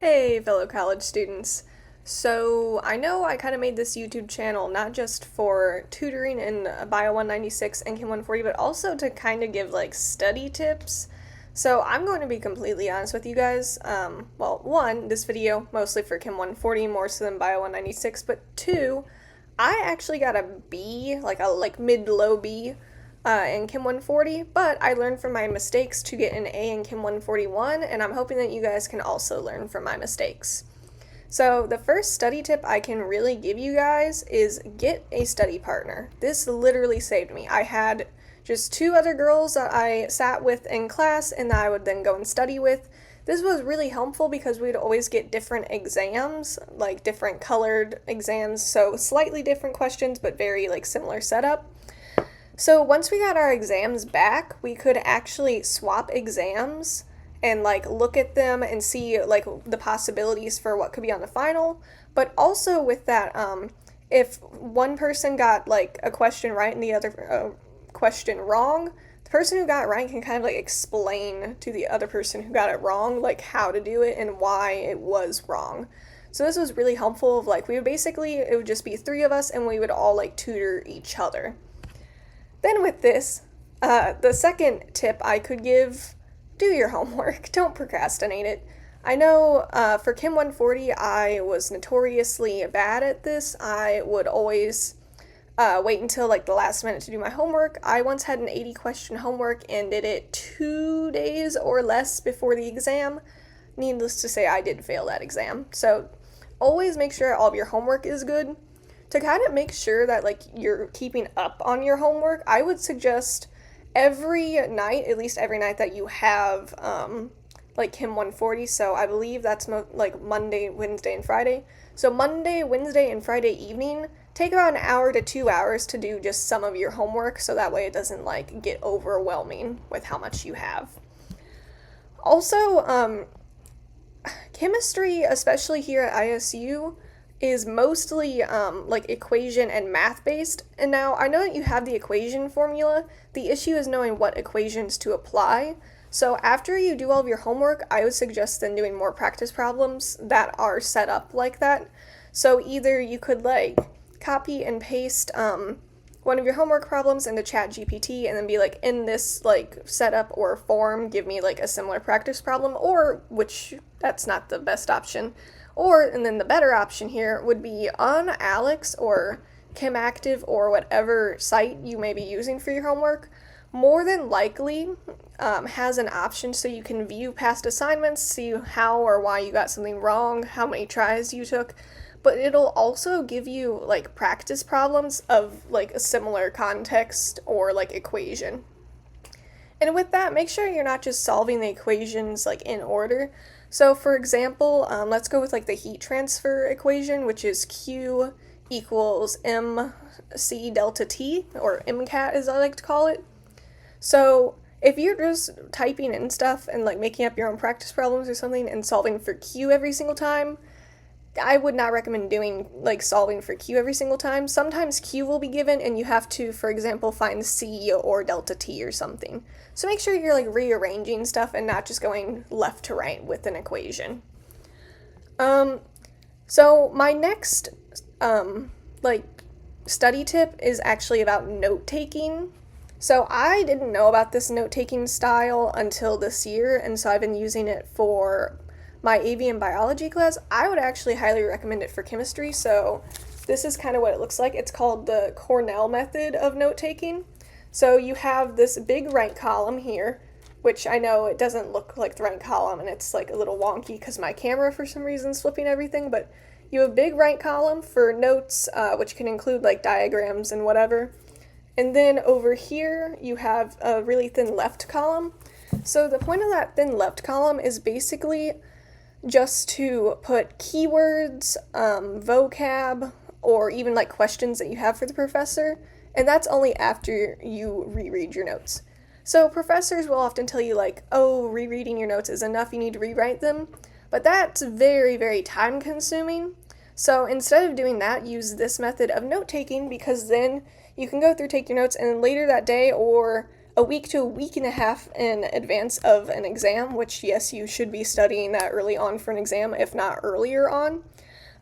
Hey, fellow college students. So, I know I kind of made this YouTube channel not just for tutoring in Bio 196 and Chem 140, but also to kind of give like study tips. So, I'm going to be completely honest with you guys. Well, one, this video mostly for Chem 140 more so than Bio 196, but two, I actually got a B, like a mid-low B in Chem 140, but I learned from my mistakes to get an A in Chem 141, and I'm hoping that you guys can also learn from my mistakes. So, the first study tip I can really give you guys is get a study partner. This literally saved me. I had just two other girls that I sat with in class and that I would then go and study with. This was really helpful because we'd always get different exams, like different colored exams, so slightly different questions but very like similar setup. So once we got our exams back, we could actually swap exams and like look at them and see like the possibilities for what could be on the final. But also with that, if one person got like a question right and the other question wrong, the person who got it right can kind of like explain to the other person who got it wrong like how to do it and why it was wrong. So this was really helpful. Of like it would just be three of us and we would all like tutor each other. Then with this, the second tip I could give, do your homework. Don't procrastinate it. I know for Chem 140, I was notoriously bad at this. I would always wait until like the last minute to do my homework. I once had an 80 question homework and did it 2 days or less before the exam. Needless to say, I did fail that exam. So always make sure all of your homework is good. To kind of make sure that like you're keeping up on your homework, I would suggest every night, at least every night that you have like Chem 140. So I believe that's like Monday, Wednesday, and Friday. So Monday, Wednesday, and Friday evening, take about an hour to 2 hours to do just some of your homework, so that way it doesn't like get overwhelming with how much you have. Also, chemistry, especially here at ISU, is mostly like equation and math based. And now I know that you have the equation formula. The issue is knowing what equations to apply. So after you do all of your homework, I would suggest then doing more practice problems that are set up like that. So either you could like copy and paste one of your homework problems into ChatGPT and then be like, in this like setup or form, give me like a similar practice problem, or which that's not the best option. Or, and then the better option here would be on Alex or ChemActive or whatever site you may be using for your homework, more than likely has an option so you can view past assignments, see how or why you got something wrong, how many tries you took, but it'll also give you like practice problems of like a similar context or like equation. And with that, make sure you're not just solving the equations like in order. So for example, let's go with like the heat transfer equation, which is Q equals MC delta T, or MCAT as I like to call it. So if you're just typing in stuff and like making up your own practice problems or something and solving for Q every single time, I would not recommend doing like solving for Q every single time. Sometimes Q will be given and you have to, for example, find C or delta T or something. So make sure you're like rearranging stuff and not just going left to right with an equation. So my next like study tip is actually about note taking. So I didn't know about this note taking style until this year, and so I've been using it for my avian biology class. I would actually highly recommend it for chemistry. So this is kind of what it looks like. It's called the Cornell method of note taking. So you have this big right column here, which I know it doesn't look like the right column and it's like a little wonky because my camera for some reason is flipping everything, but you have a big right column for notes, which can include like diagrams and whatever. And then over here you have a really thin left column. So the point of that thin left column is basically just to put keywords, vocab, or even like questions that you have for the professor, and that's only after you reread your notes. So professors will often tell you like, oh, rereading your notes is enough, you need to rewrite them, but that's very, very time consuming. So instead of doing that, use this method of note taking, because then you can go through, take your notes, and then later that day or a week to a week and a half in advance of an exam, which, yes, you should be studying that early on for an exam, if not earlier on.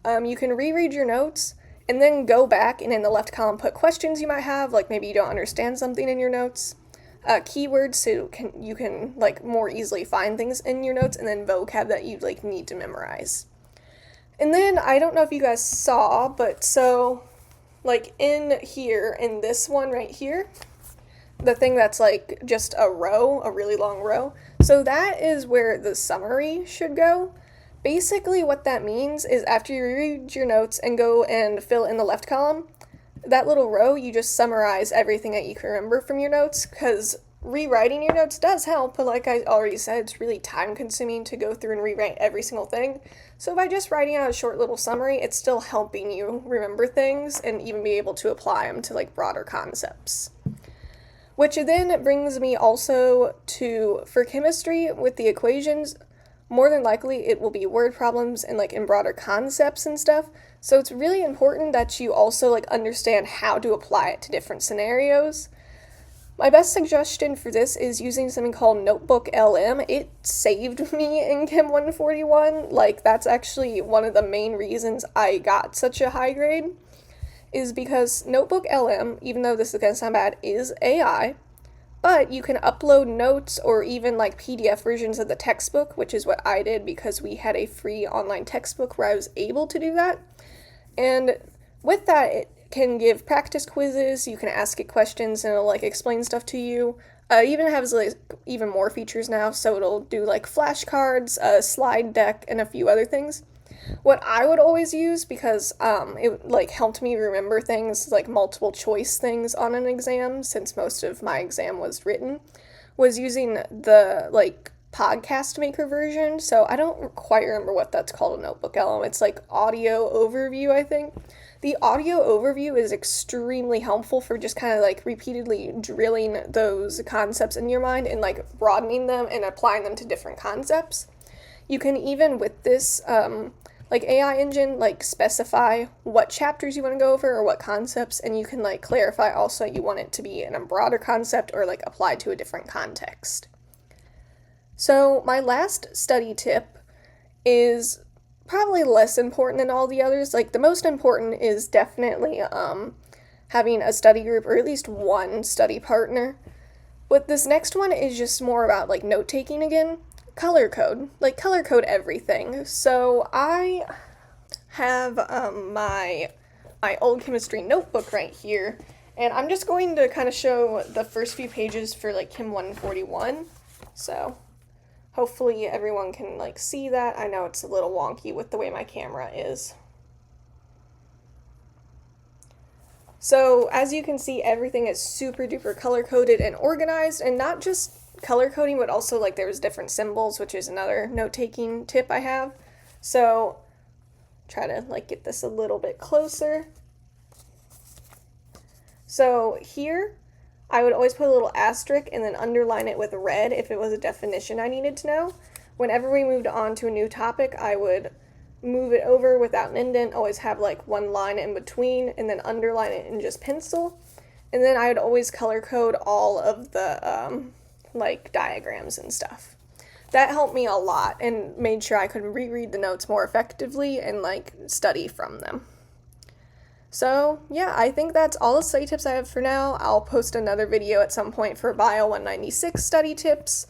You can reread your notes and then go back and in the left column put questions you might have, like maybe you don't understand something in your notes. Keywords so you can like more easily find things in your notes, and then vocab that you like need to memorize. And then I don't know if you guys saw, but so like in here, in this one right here, the thing that's like just a row, a really long row, so that is where the summary should go. Basically what that means is after you read your notes and go and fill in the left column, that little row, you just summarize everything that you can remember from your notes, because rewriting your notes does help, but like I already said, it's really time consuming to go through and rewrite every single thing. So by just writing out a short little summary, it's still helping you remember things and even be able to apply them to like broader concepts. Which then brings me also to, for chemistry with the equations, more than likely it will be word problems and like in broader concepts and stuff. So it's really important that you also like understand how to apply it to different scenarios. My best suggestion for this is using something called Notebook LM. It saved me in Chem 141. Like that's actually one of the main reasons I got such a high grade, is because Notebook LM, even though this is gonna sound bad, is AI. But you can upload notes or even like PDF versions of the textbook, which is what I did because we had a free online textbook where I was able to do that. And with that, it can give practice quizzes, you can ask it questions and it'll like explain stuff to you. It even has like even more features now, so it'll do like flashcards, a slide deck, and a few other things. What I would always use, because it like helped me remember things like multiple choice things on an exam, since most of my exam was written, was using the like podcast maker version. So I don't quite remember what that's called in Notebook LM. It's like audio overview, I think. The audio overview is extremely helpful for just kind of like repeatedly drilling those concepts in your mind and like broadening them and applying them to different concepts. You can even with this like AI engine, like specify what chapters you want to go over or what concepts, and you can like clarify also you want it to be in a broader concept or like applied to a different context. So my last study tip is probably less important than all the others. Like the most important is definitely having a study group or at least one study partner. But this next one is just more about like note taking again. Color code, like color code everything. So I have my old chemistry notebook right here, and I'm just going to kind of show the first few pages for like Chem 141. So hopefully everyone can like see that. I know it's a little wonky with the way my camera is. So as you can see, everything is super duper color coded and organized, and not just color coding, but also like there's different symbols, which is another note-taking tip I have. So try to like get this a little bit closer. So here I would always put a little asterisk and then underline it with red if it was a definition I needed to know. Whenever we moved on to a new topic, I would move it over without an indent, always have like one line in between, and then underline it in just pencil. And then I would always color code all of the like diagrams and stuff. That helped me a lot and made sure I could reread the notes more effectively and like study from them. So yeah, I think that's all the study tips I have for now. I'll post another video at some point for Bio 196 study tips.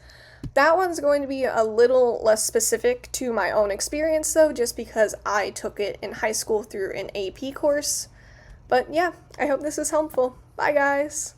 That one's going to be a little less specific to my own experience though, just because I took it in high school through an AP course. But yeah, I hope this is helpful. Bye guys!